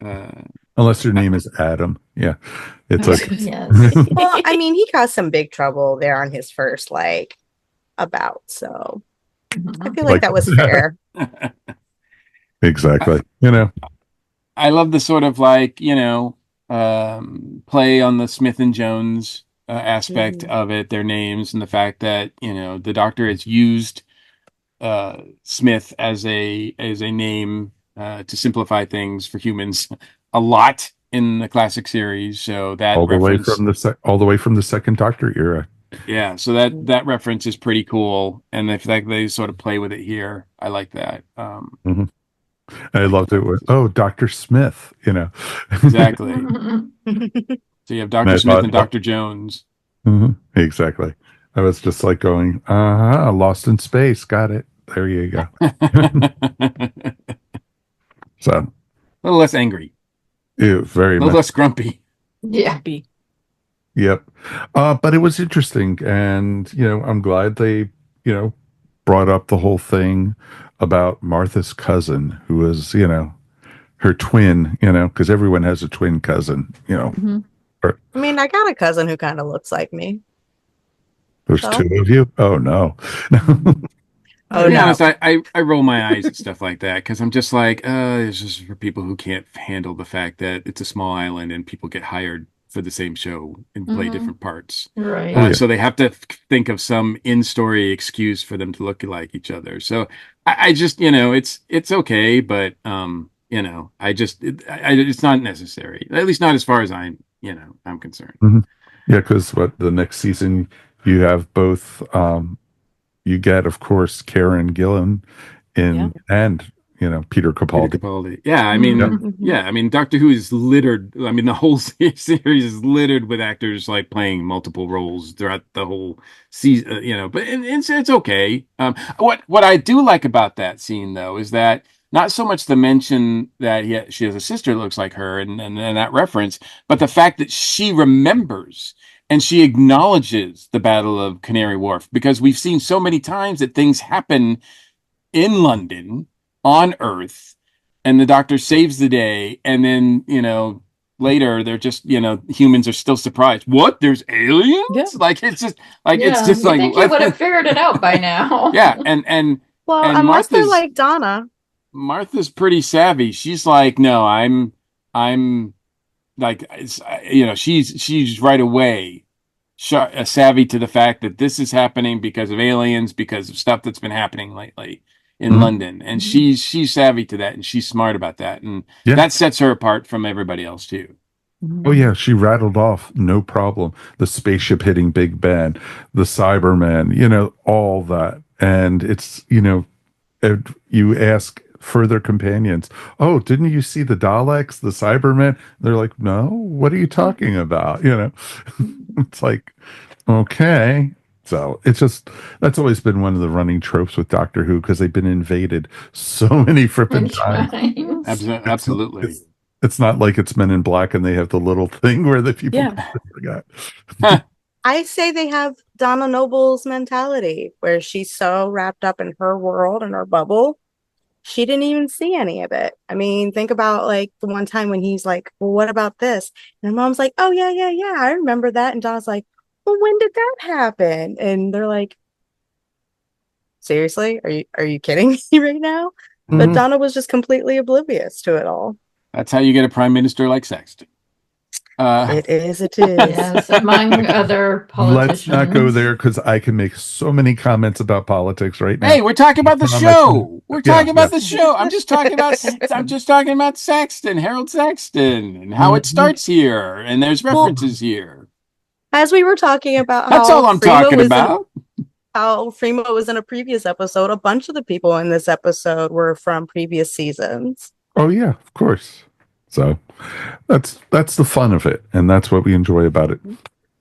Uh, Unless your name is Adam. Yeah, it's okay. Yes. Well, I mean, he caused some big trouble there on his first about. So I feel like that was fair. Exactly. I love the sort of play on the Smith and Jones aspect of it, their names, and the fact that, the Doctor has used Smith as a name to simplify things for humans a lot in the classic series. So that all the way reference, from all the way from the second Doctor era. yeah. So that reference is pretty cool, and the fact they sort of play with it here, I like that. Mhm. I loved it with Dr. Smith. Exactly. So you have And Dr. I Smith thought, and Dr. Jones. exactly. I was just like going, Lost in Space. Got it. There you go. A So, little less angry, very a little much. less grumpy. Yeah. Yep. But it was interesting. And, I'm glad they, brought up the whole thing about Martha's cousin, who was, her twin, because everyone has a twin cousin, Or, I mean, I got a cousin who kind of looks like me. there's So? two of you. Oh, no. Oh, To be no. honest, I roll my eyes at stuff like that because I'm just like, it's just for people who can't handle the fact that it's a small island and people get hired for the same show and play different parts. Right. Oh, yeah. So they have to think of some in-story excuse for them to look like each other. So I just, it's okay, but it's not necessary. At least not as far as I'm concerned. Yeah, because the next season you have both. You get, of course, Karen Gillan and Peter Capaldi. Peter Capaldi. Yeah, I Mhm. mean, I mean, Doctor Who is littered. I mean, the whole series is littered with actors like playing multiple roles throughout the whole season. But it's okay. What I do like about that scene though is that not so much the mention that she has a sister that looks like her and that reference, but the fact that she remembers and she acknowledges the Battle of Canary Wharf because we've seen so many times that things happen in London on Earth, and the Doctor saves the day, and then later they're just humans are still surprised. What? There's aliens? Yeah. Like it's just like Yeah, it's just you like think you would have figured it out by now. yeah, and Well, and unless they're like Donna. Martha's pretty savvy. She's like, no, I'm like she's right away savvy to the fact that this is happening because of aliens, because of stuff that's been happening lately. in Mhm. London, and she's savvy to that, and she's smart about that, and Yeah. that sets her apart from everybody else too. Oh yeah, she rattled off no problem. The spaceship hitting Big Ben, the Cybermen, all that. And it's, you ask further companions, oh, didn't you see the Daleks, the Cybermen? They're like, no, what are you talking about? It's like, okay. So it's just, that's always been one of the running tropes with Doctor Who because they've been invaded so many frippin' times. Absolutely. It's not like it's Men in Black and they have the little thing where the people forgot. I say they have Donna Noble's mentality, where she's so wrapped up in her world and her bubble, she didn't even see any of it. I mean, think about like the one time when he's like, well, what about this? And mom's like, oh, yeah, yeah, yeah, I remember that. And Donna's like, well, when did that happen? And they're like, seriously? Are you kidding me right now? But Donna was just completely oblivious to it all. That's how you get a prime minister like Sexton. It is. Yes, among other politicians. Let's not go there because I can make so many comments about politics right now. Hey, we're talking about the show. We're talking about the show. I'm just talking about Saxton, Harold Saxton, and how it starts here, and there's references here. As we were talking about That's all I'm talking about. How Freema was in a previous episode, a bunch of the people in this episode were from previous seasons. Oh yeah, of course. So that's the fun of it, and that's what we enjoy about it.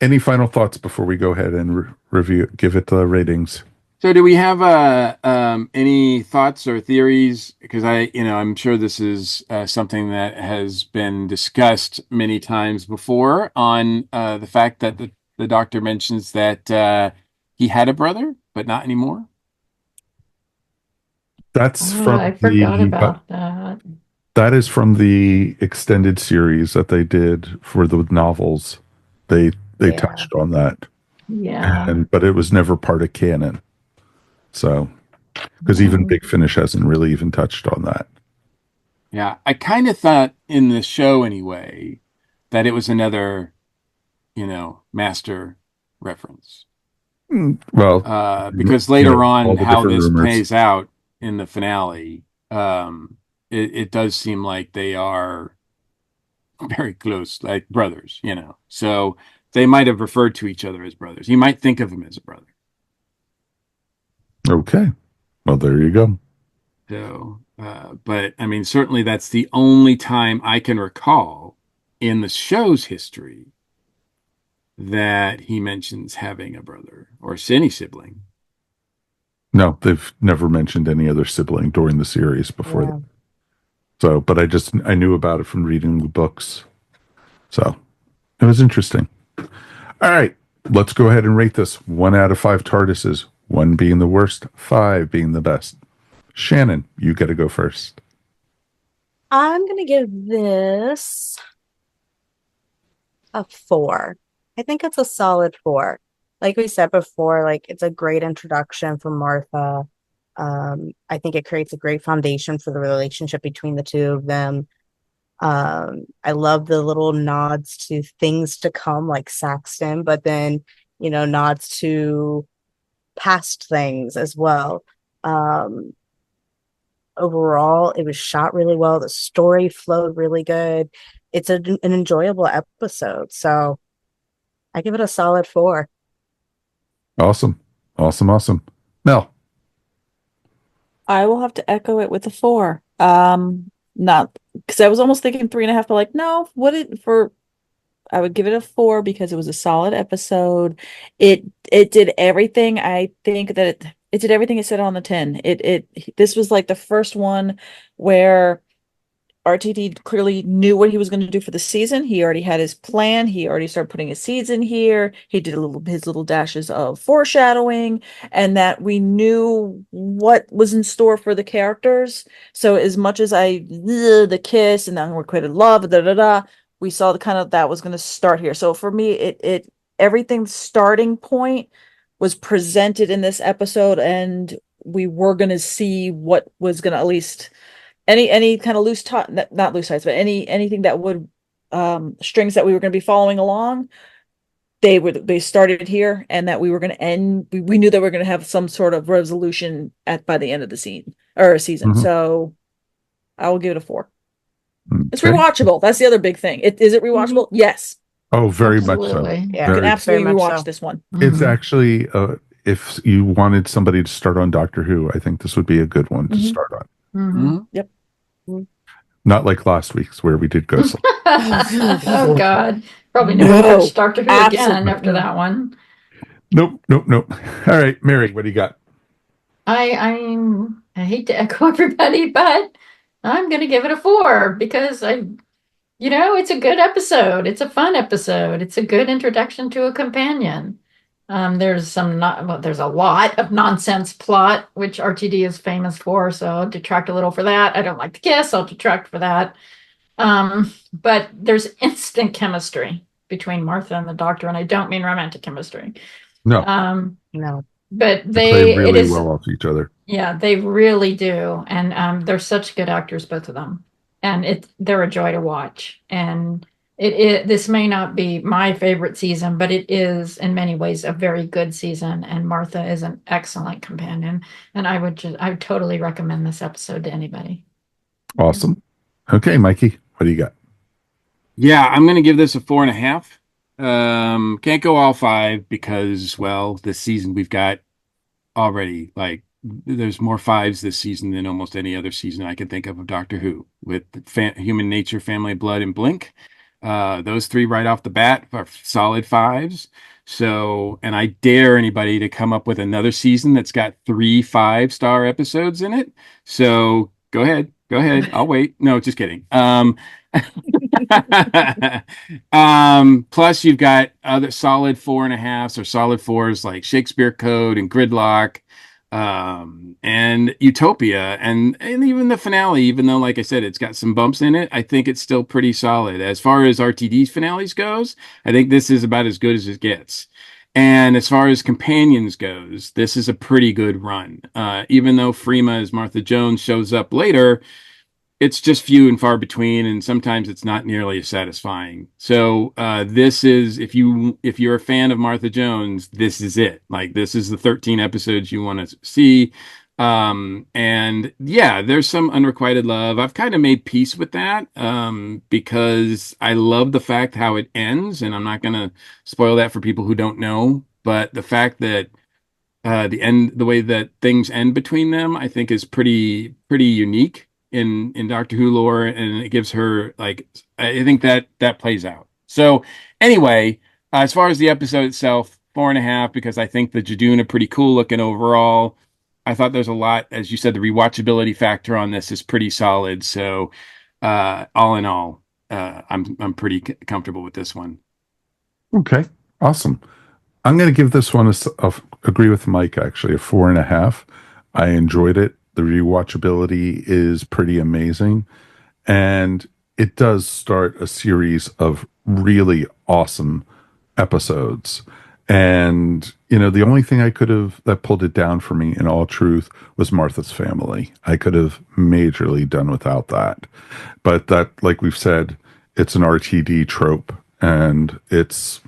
Any final thoughts before we go ahead and review, give it the ratings? So, do we have any thoughts or theories? Because I'm sure this is something that has been discussed many times before on the fact that the Doctor mentions that he had a brother, but not anymore. That's I forgot about that. That is from the extended series that they did for the novels. They touched on that. Yeah. But it was never part of canon. So, because even Big Finish hasn't really even touched on that. Yeah, I kind of thought in the show anyway that it was another, Master reference. Well, because later on, how this rumors plays out in the finale, it does seem like they are very close, like brothers, So they might have referred to each other as brothers. You might think of him as a brother. Okay. Well, there you go. So, but I mean, certainly that's the only time I can recall in the show's history that he mentions having a brother or any sibling. No, they've never mentioned any other sibling during the series before that. So, but I knew about it from reading the books. So it was interesting. All right, let's go ahead and rate this. 1 out of 5 TARDISes, 1 being the worst, 5 being the best. Shannon, you got to go first. I'm going to give this a 4. I think it's a solid 4. Like we said before, like it's a great introduction for Martha. I think it creates a great foundation for the relationship between the two of them. I love the little nods to things to come, like Saxton, but then, nods to past things as well. Overall, it was shot really well. The story flowed really good. It's an enjoyable episode. So I give it a solid 4. Awesome. Mel. I will have to echo it with a 4. Not because I was almost thinking 3.5, but like, no, I would give it a 4 because it was a solid episode. It did everything. I think that it did everything it said on the tin. This was like the first one where RTD clearly knew what he was going to do for the season. He already had his plan. He already started putting his seeds in here. He did his little dashes of foreshadowing, and that we knew what was in store for the characters. So as much as the kiss and the unrequited love, we saw the kind of that was going to start here. So for me, it everything's starting point was presented in this episode, and we were going to see what was going to at least any kind of loose not loose ties, but anything that would strings that we were going to be following along. they started here, and that we were going to end. We knew that we were going to have some sort of resolution by the end of the season. Mhm. So I will give it a 4. It's Okay. rewatchable. That's the other big thing. Is it rewatchable? Yes. Oh, very much so. Absolutely. Yeah. You can Very. absolutely Very much rewatch so. this one. It's Mhm. actually, if you wanted somebody to start on Doctor Who, I think this would be a good one to Mhm. start on. Mhm. Yep. Not like last week's where we did Ghostland. Oh God, probably never No, watch Doctor Who again absolutely. after that one. Nope. All right, Mary, what do you got? I hate to echo everybody, but I'm gonna give it a 4 because it's a good episode. It's a fun episode. It's a good introduction to a companion. There's a lot of nonsense plot, which RTD is famous for, so I'll detract a little for that. I don't like the kiss, I'll detract for that. But there's instant chemistry between Martha and the doctor, and I don't mean romantic chemistry. No, No. But they play really well off each other. yeah, they really do, and they're such good actors, both of them, and they're a joy to watch. And this may not be my favorite season, but it is in many ways a very good season. And Martha is an excellent companion, and I would totally recommend this episode to anybody. Awesome. Okay, Mikey, what do you got? Yeah, I'm going to give this a 4.5. Can't go all 5 because, well, this season we've got already like there's more 5s this season than almost any other season I can think of Doctor Who, with Human Nature, Family of Blood, and Blink. Those 3 right off the bat are solid 5s. So, and I dare anybody to come up with another season that's got 3 5-star episodes in it. So go ahead. I'll wait. No, just kidding. Plus you've got other solid 4.5s or solid 4s like Shakespeare Code and Gridlock, and Utopia, and even the finale, even though, like I said, it's got some bumps in it, I think it's still pretty solid. As far as RTD's finales goes, I think this is about as good as it gets. And as far as companions goes, this is a pretty good run. Even though Freema as Martha Jones shows up later, it's just few and far between, and sometimes it's not nearly as satisfying. So this is, if you're a fan of Martha Jones, this is it. Like, this is the 13 episodes you want to see. And yeah, there's some unrequited love. I've kind of made peace with that, because I love the fact how it ends, and I'm not going to spoil that for people who don't know. But the fact that the way that things end between them, I think is pretty unique in Doctor Who lore, and it gives her, like, I think that plays out. So anyway, as far as the episode itself, 4.5, because I think the Judoon are pretty cool looking overall. I thought there's a lot, as you said, the rewatchability factor on this is pretty solid. So all in all, I'm pretty comfortable with this one. Okay, awesome. I'm going to give this one agree with Mike, actually, a 4.5. I enjoyed it. The rewatchability is pretty amazing. And it does start a series of really awesome episodes. And, the only thing that pulled it down for me, in all truth, was Martha's family. I could have majorly done without that. But that, like we've said, it's an RTD trope. And it's,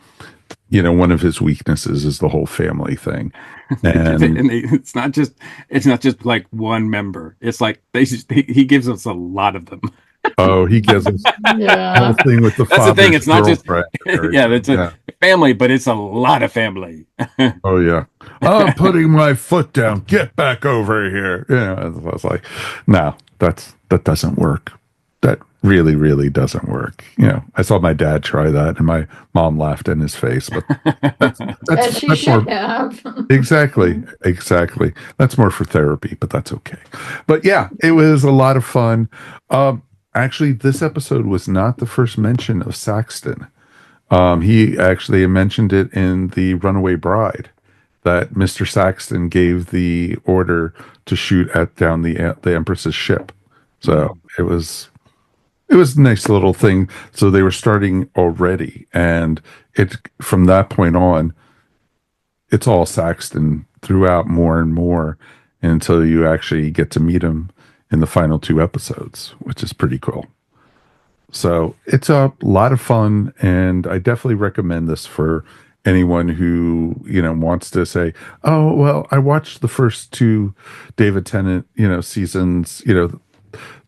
one of his weaknesses is the whole family thing. And it's not just like one member. It's like he gives us a lot of them. oh, he gives us the Yeah. whole thing with the That's the thing. father's It's not just girlfriend. yeah, it's a family, but it's a lot of family. Oh yeah. I'm putting my foot down. Get back over here. I was like, no, that doesn't work. That really, really doesn't work. I saw my dad try that, and my mom laughed in his face. But As that's she should more have. exactly. That's more for therapy, but that's okay. But yeah, it was a lot of fun. Actually, this episode was not the first mention of Saxton. He actually mentioned it in The Runaway Bride, that Mr. Saxton gave the order to shoot down the Empress's ship. So it was a nice little thing. So they were starting already, and from that point on, it's all Saxton throughout more and more until you actually get to meet him in the final 2 episodes, which is pretty cool. So it's a lot of fun, and I definitely recommend this for anyone who, wants to say, oh, well, I watched the first two David Tennant, seasons, the,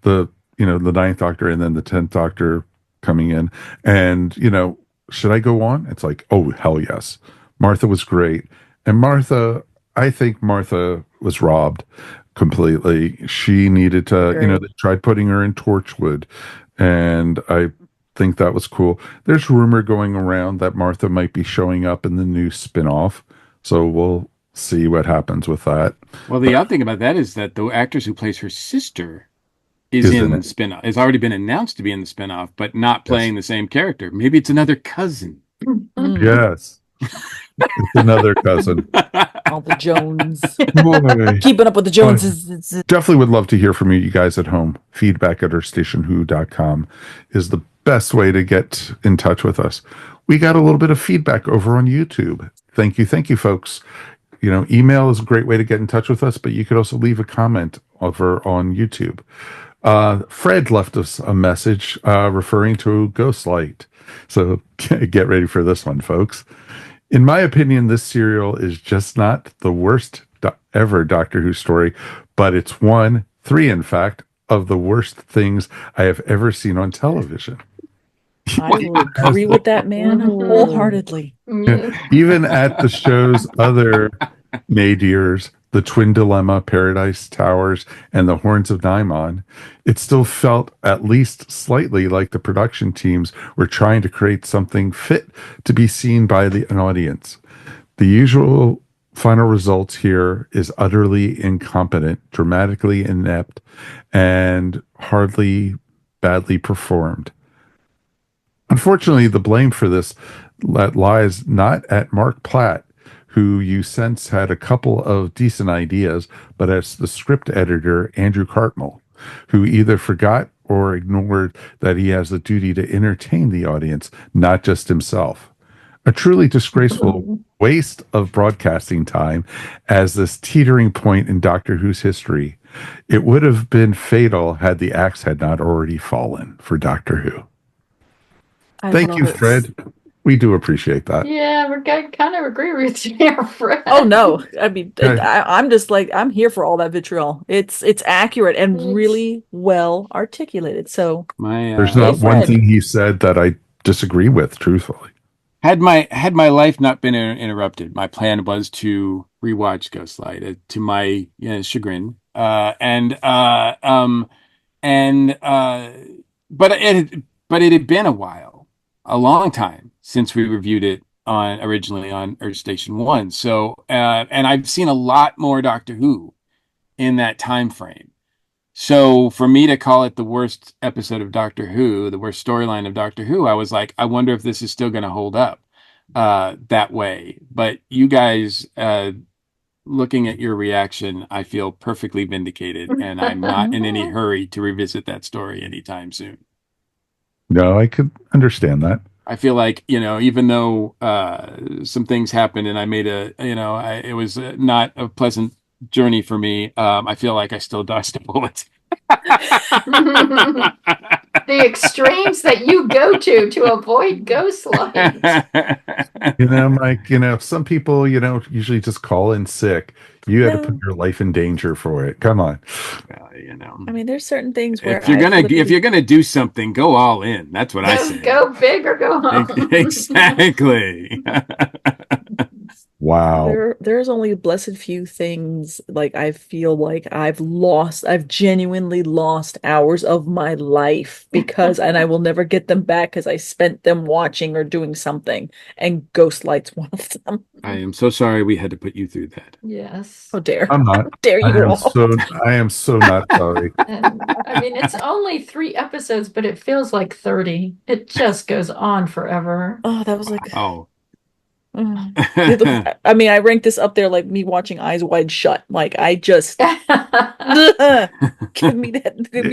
the Ninth Doctor and then the 10th Doctor coming in. And, should I go on? It's like, oh, hell yes. Martha was great. And I think Martha was robbed completely. She needed to, Right. they tried putting her in Torchwood. And I think that was cool. There's rumor going around that Martha might be showing up in the new spin-off. So we'll see what happens with that. Well, the odd thing about that is that the actress who plays her sister is Isn't in it? the spin-off. It's already been announced to be in the spin-off, but not playing the same character. Maybe it's another cousin. Mm. Yes. It's another cousin. All the Jones. Boy. Keeping up with the Joneses. Definitely would love to hear from you guys at home. Feedback at ourstationwho.com is the best way to get in touch with us. We got a little bit of feedback over on YouTube. Thank you, folks. Email is a great way to get in touch with us, but you could also leave a comment over on YouTube. Fred left us a message referring to Ghostlight. So get ready for this one, folks. In my opinion, this serial is just not the worst ever Doctor Who story, but it's three, in fact, of the worst things I have ever seen on television. I will agree with that man wholeheartedly. Even at the show's other nadirs, The Twin Dilemma, Paradise Towers, and The Horns of Daimon, it still felt at least slightly like the production teams were trying to create something fit to be seen by an audience. The usual final results here is utterly incompetent, dramatically inept, and hardly badly performed. Unfortunately, the blame for this lies not at Mark Platt, who you sense had a couple of decent ideas, but as the script editor, Andrew Cartmel, who either forgot or ignored that he has the duty to entertain the audience, not just himself. A truly disgraceful waste of broadcasting time as this teetering point in Doctor Who's history. It would have been fatal had the axe had not already fallen for Doctor Who. Thank you, Fred. We do appreciate that. Yeah, kind of agree with you here, Fred. Oh no, I mean, I'm just like, I'm here for all that vitriol. It's accurate and really well articulated. So there's not one thing he said that I disagree with, truthfully. Had my life not been interrupted, my plan was to rewatch Ghostlight to my chagrin, but it had been a long time since we reviewed it originally on Earth Station 1. So and I've seen a lot more Doctor Who in that time frame. So for me to call it the worst episode of Doctor Who, the worst storyline of Doctor Who, I was like, I wonder if this is still going to hold up that way. But you guys, looking at your reaction, I feel perfectly vindicated, and I'm not in any hurry to revisit that story anytime soon. No, I could understand that. I feel like, even though some things happened and I made it was not a pleasant journey for me, I feel like I still dodged a bullet. The extremes that you go to avoid Ghostlight. Mike, some people, usually just call in sick. You had to put your life in danger for it. Come on. I mean, there's certain things where if you're gonna do something, go all in. That's what I say. Go big or go home. Exactly. Wow. There's only a blessed few things like I feel like I've genuinely lost hours of my life and I will never get them back because I spent them watching or doing something, and Ghostlight's one of them. I am so sorry we had to put you through that. Yes. Oh dare. I'm not. How dare you all. I am so not sorry. And, I mean, it's only 3 episodes, but it feels like 30. It just goes on forever. Oh, that was like I mean, I rank this up there like me watching Eyes Wide Shut. Like I just give me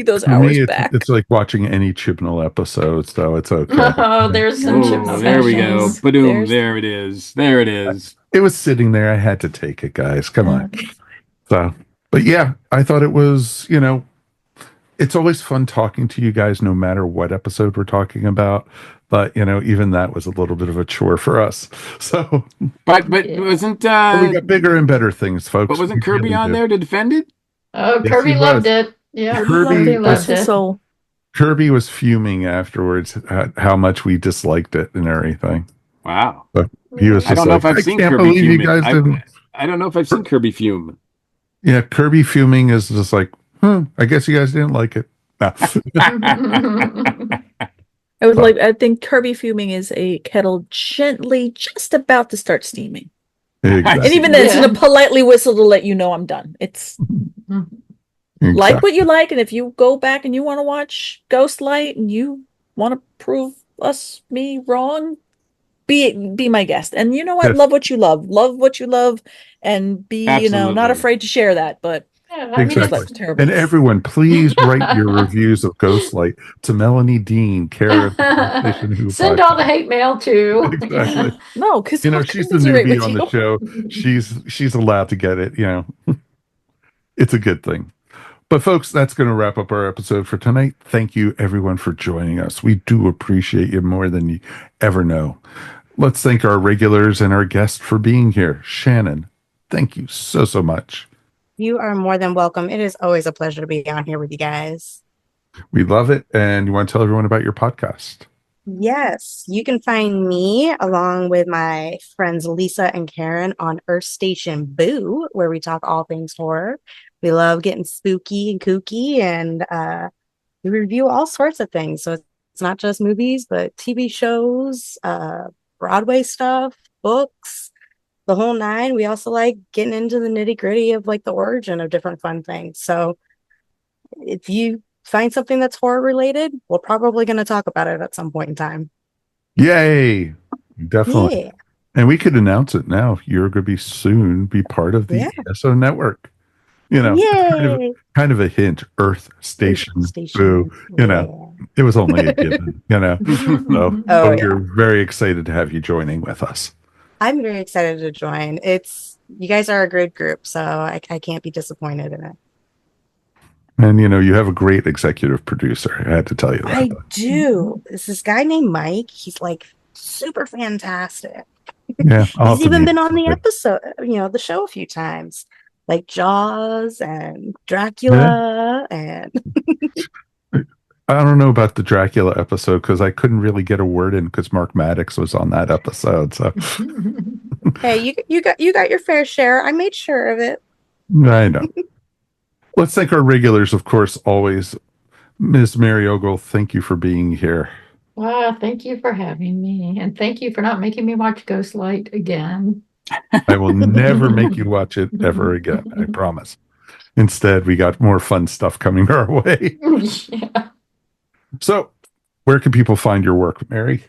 those hours back. It's like watching any Chibnall episode, so it's okay. Oh, there's some Chibnall. There we go. Ba-doom, there it is. There it is. It was sitting there. I had to take it, guys. Come on. So, but yeah, I thought it was, It's always fun talking to you guys, no matter what episode we're talking about. But even that was a little bit of a chore for us. So, But Yeah. wasn't but we got bigger and better things, folks. but wasn't We Kirby really on do. there to defend it? Oh, Yes, Kirby he loved was. it. Yeah, Kirby loved Bless his it. soul. Kirby was fuming afterwards at how much we disliked it and everything. Wow. But he was I just don't know like, if I've I seen can't Kirby believe you fuming. guys didn't. I don't know if I've seen Kirby fume. Yeah, Kirby fuming is just like, I guess you guys didn't like it. No. I think Kirby fuming is a kettle gently just about to start steaming. Exactly. And even then, it's Yeah. going to politely whistle to let you know I'm done. It's like what you like, and if you go back and you want to watch Ghostlight and you want to prove me wrong, be my guest. And you know what? Yes. Love what you love, and be not Absolutely. afraid to share that. But Yeah, Exactly. it's terrible. And everyone, please write your reviews of Ghostlight to Melanie Dean, Kara. Send all the hate mail too. Exactly. No, because She's the newbie on the show. She's allowed to get it. It's a good thing. But folks, that's going to wrap up our episode for tonight. Thank you, everyone, for joining us. We do appreciate you more than you ever know. Let's thank our regulars and our guests for being here. Shannon, thank you so much. You are more than welcome. It is always a pleasure to be on here with you guys. We love it. And you want to tell everyone about your podcast? Yes, you can find me along with my friends Lisa and Karen on Earth Station Boo, where we talk all things horror. We love getting spooky and kooky, and we review all sorts of things. So it's not just movies, but TV shows, Broadway stuff, books, the whole nine. We also like getting into the nitty gritty of like the origin of different fun things. So if you find something that's horror related, we're probably going to talk about it at some point in time. Yay! Definitely. Yeah. And we could announce it now. You're going to be part of the ESO network. Yay! Kind of a hint. Earth Station. Boo. Yeah. It was only a given. So Oh, we're very excited to have you joining with us. I'm very excited to join. You guys are a great group, so I can't be disappointed in it. And you have a great executive producer. I had to tell you that. I do. There's this guy named Mike. He's like super fantastic. Yeah, he's even been on the episode, the show a few times, like Jaws and Dracula. And I don't know about the Dracula episode because I couldn't really get a word in because Mark Maddox was on that episode. So hey, you got your fair share. I made sure of it. I know. Let's thank our regulars, of course, always. Ms. Mary Ogle, thank you for being here. Well, thank you for having me. And thank you for not making me watch Ghostlight again. I will never make you watch it ever again. I promise. Instead, we got more fun stuff coming our way. Yeah. So, where can people find your work, Mary?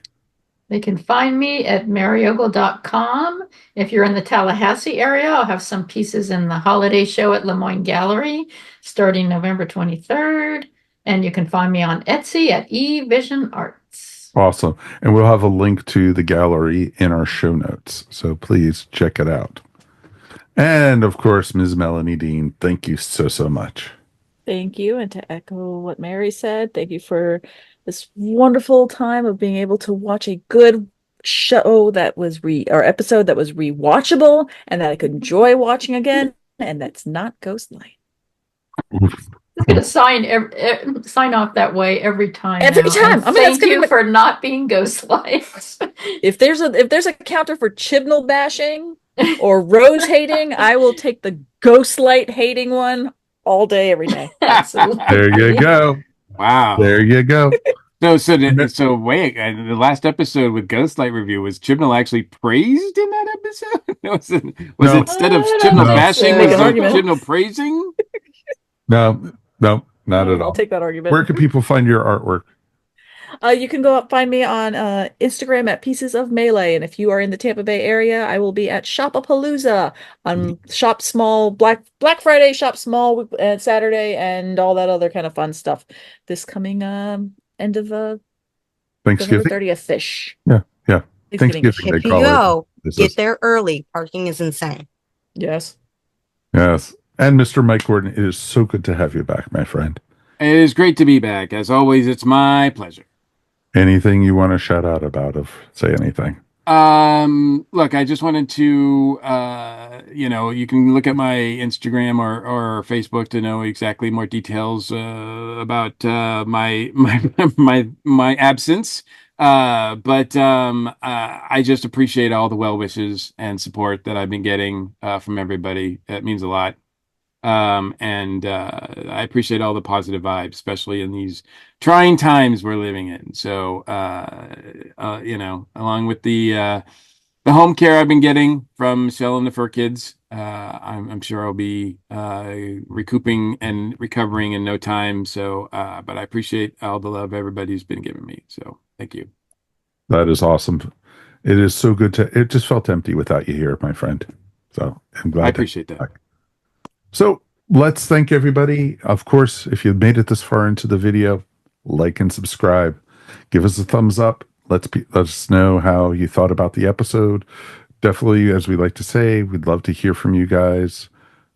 They can find me at maryogle.com. If you're in the Tallahassee area, I'll have some pieces in the holiday show at Lemoyne Gallery starting November 23rd. And you can find me on Etsy at eVision Arts. Awesome. And we'll have a link to the gallery in our show notes. So please check it out. And of course, Ms. Melanie Dean, thank you so much. Thank you. And to echo what Mary said, thank you for this wonderful time of being able to watch a good show that was episode that was rewatchable and that I could enjoy watching again. And that's not Ghostlight. I'm going to sign off that way every time. Every now. time. And thank you for not being Ghostlight. If there's a counter for Chibnall bashing or Rose hating, I will take the Ghostlight hating one all day, every day. Absolutely. There you go. Wow. There you go. So wait, the last episode with Ghostlight review, was Chibnall actually praised in that episode? Was it instead of Chibnall bashing, was Chibnall praising? No, not at all. I'll take that argument. Where can people find your artwork? You can go find me on Instagram at Pieces of Melee, and if you are in the Tampa Bay area, I will be at Shopapalooza on Shop Small Black Friday, Shop Small Saturday, and all that other kind of fun stuff. This coming end of Thanksgiving, November 30th-ish. Yeah. Thanksgiving. Thanksgiving. If you go, get there early. Parking is insane. Yes. Yes. And Mr. Mike Gordon, it is so good to have you back, my friend. It is great to be back. As always, it's my pleasure. Anything you want to shout out about? Say anything. Look, I just wanted to, you can look at my Instagram or Facebook to know exactly more details about my absence. I just appreciate all the well wishes and support that I've been getting from everybody. It means a lot. I appreciate all the positive vibes, especially in these trying times we're living in. So, along with the home care I've been getting from Michelle and the Fur Kids, I'm sure I'll be recouping and recovering in no time. So, but I appreciate all the love everybody's been giving me. So, thank you. That is awesome. It is so good it just felt empty without you here, my friend. So I'm glad. I appreciate that. So let's thank everybody. Of course, if you've made it this far into the video, like and subscribe. Give us a thumbs up. Let us know how you thought about the episode. Definitely, as we like to say, we'd love to hear from you guys.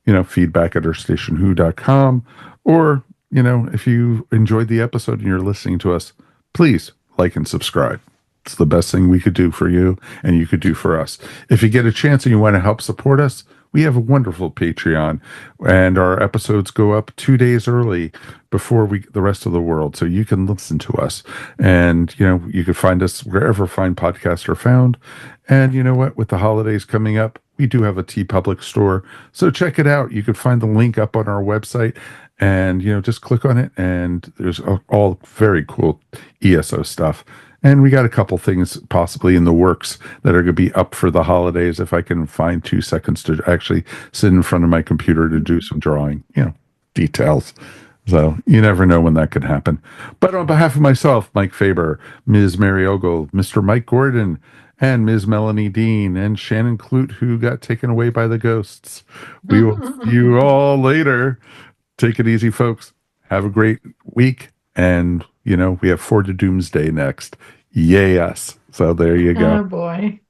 Feedback at earthstationwho.com. Or, if you enjoyed the episode and you're listening to us, please like and subscribe. It's the best thing we could do for you and you could do for us. If you get a chance and you want to help support us, we have a wonderful Patreon, and our episodes go up 2 days early before the rest of the world. So you can listen to us, and you can find us wherever fine podcasts are found. And you know what? With the holidays coming up, we do have a TeePublic store, so check it out. You can find the link up on our website, and just click on it, and there's all very cool ESO stuff. And we got a couple things possibly in the works that are going to be up for the holidays if I can find 2 seconds to actually sit in front of my computer to do some drawing, details. So you never know when that could happen. But on behalf of myself, Mike Faber, Ms. Mary Ogle, Mr. Mike Gordon, and Ms. Melanie Dean, and Shannon Clute, who got taken away by the ghosts, we will see you all later. Take it easy, folks. Have a great week. And we have Forward to Doomsday next. Yay us. So there you go. Oh boy.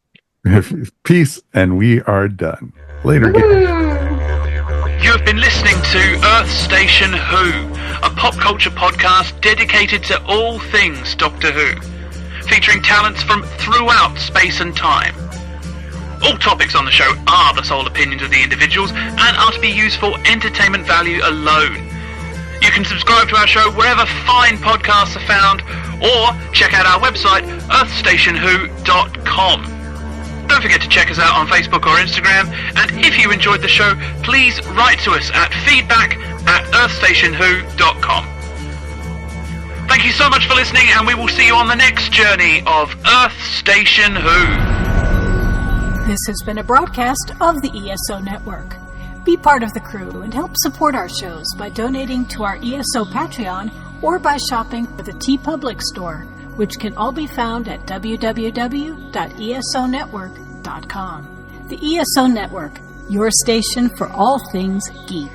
Peace, and we are done. Later. You have been listening to Earth Station Who, a pop culture podcast dedicated to all things Doctor Who, featuring talents from throughout space and time. All topics on the show are the sole opinions of the individuals and are to be used for entertainment value alone. You can subscribe to our show wherever fine podcasts are found, or check out our website, earthstationwho.com. Don't forget to check us out on Facebook or Instagram, and if you enjoyed the show, please write to us at feedback@earthstationwho.com. Thank you so much for listening, and we will see you on the next journey of Earth Station Who. This has been a broadcast of the ESO Network. Be part of the crew and help support our shows by donating to our ESO Patreon or by shopping at the TeePublic store, which can all be found at www.esonetwork.com. The ESO Network, your station for all things geek.